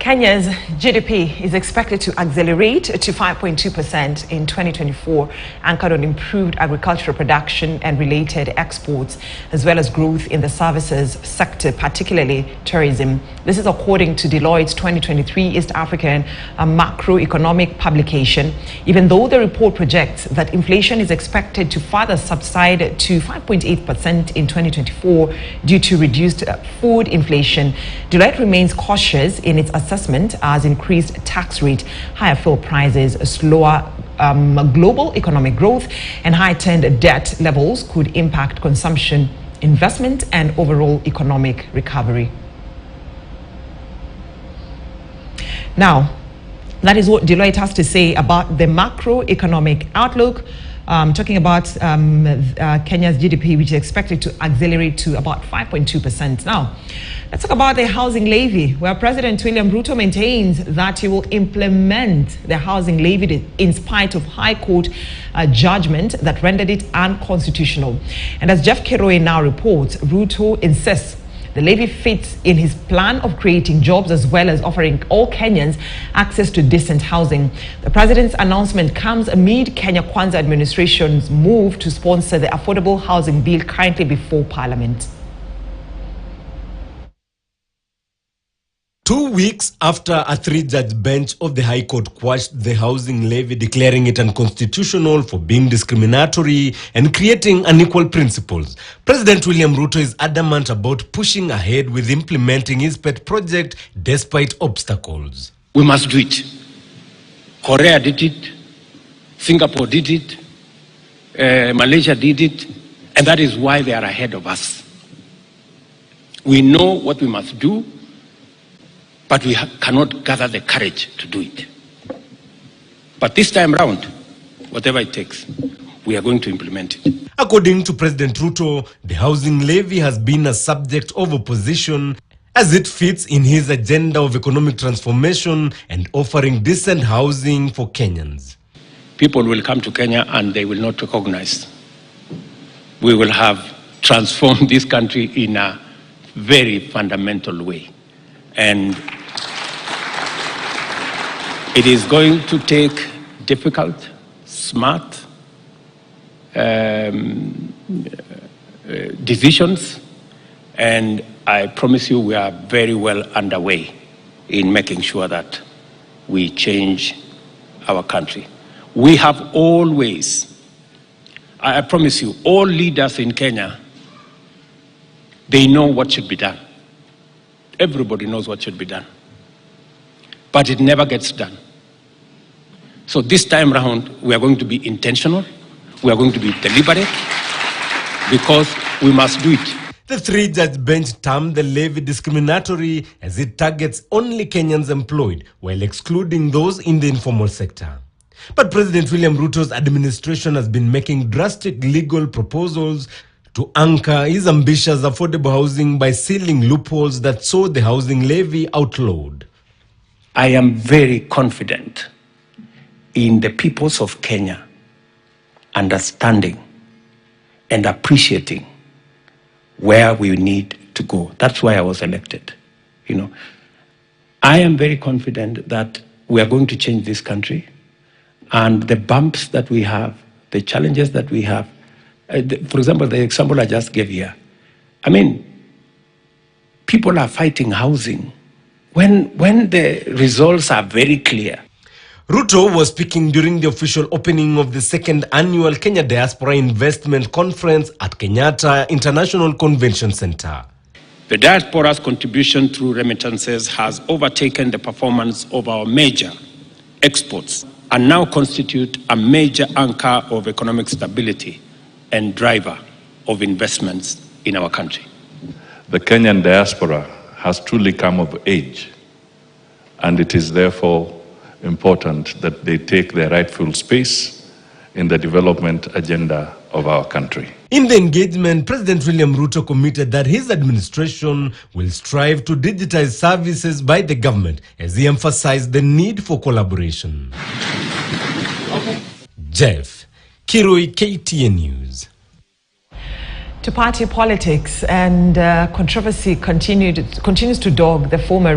Kenya's GDP is expected to accelerate to 5.2% in 2024, anchored on improved agricultural production and related exports, as well as growth in the services sector, particularly tourism. This is according to Deloitte's 2023 East African macroeconomic publication. Even though the report projects that inflation is expected to further subside to 5.8% in 2024 due to reduced food inflation, Deloitte remains cautious in its assessment as increased tax rate, higher fuel prices, slower global economic growth, and heightened debt levels could impact consumption, investment, and overall economic recovery. Now, that is what Deloitte has to say about the macroeconomic outlook. Talking about Kenya's GDP, which is expected to accelerate to about 5.2%. Now, let's talk about the housing levy, where President William Ruto maintains that he will implement the housing levy in spite of High Court judgment that rendered it unconstitutional. And as Jeff Kiroi now reports, Ruto insists the levy fits in his plan of creating jobs as well as offering all Kenyans access to decent housing. The president's announcement comes amid Kenya Kwanza administration's move to sponsor the affordable housing bill currently before Parliament. 2 weeks after a 3-judge bench of the High Court quashed the housing levy, declaring it unconstitutional for being discriminatory and creating unequal principles, President William Ruto is adamant about pushing ahead with implementing his pet project despite obstacles. We must do it. Korea did it, Singapore did it, Malaysia did it, and that is why they are ahead of us. We know what we must do, but we cannot gather the courage to do it. But this time round, whatever it takes, we are going to implement it. According to President Ruto, the housing levy has been a subject of opposition as it fits in his agenda of economic transformation and offering decent housing for Kenyans. People will come to Kenya and they will not recognize. We will have transformed this country in a very fundamental way. And it is going to take difficult, smart decisions, and I promise you we are very well underway in making sure that we change our country. We have always, I promise you, all leaders in Kenya, they know what should be done. Everybody knows what should be done, but it never gets done. So this time around, we are going to be intentional, we are going to be deliberate, because we must do it. The 3-judge bench termed the levy discriminatory as it targets only Kenyans employed while excluding those in the informal sector. But President William Ruto's administration has been making drastic legal proposals to anchor his ambitious affordable housing by sealing loopholes that saw the housing levy outlawed. I am very confident in the peoples of Kenya understanding and appreciating where we need to go. That's why I was elected. I am very confident that we are going to change this country, and the bumps that we have, the challenges that we have, for example, the example I just gave here. I mean, people are fighting housing when the results are very clear. Ruto was speaking during the official opening of the 2nd annual Kenya Diaspora Investment Conference at Kenyatta International Convention Center. The diaspora's contribution through remittances has overtaken the performance of our major exports and now constitute a major anchor of economic stability and driver of investments in our country. The Kenyan diaspora has truly come of age, and it is therefore important that they take their rightful space in the development agenda of our country. In the engagement, President William Ruto committed that his administration will strive to digitize services by the government, as he emphasized the need for collaboration. Jeff Kiroi, KTN News. To party politics, and controversy continues to dog the former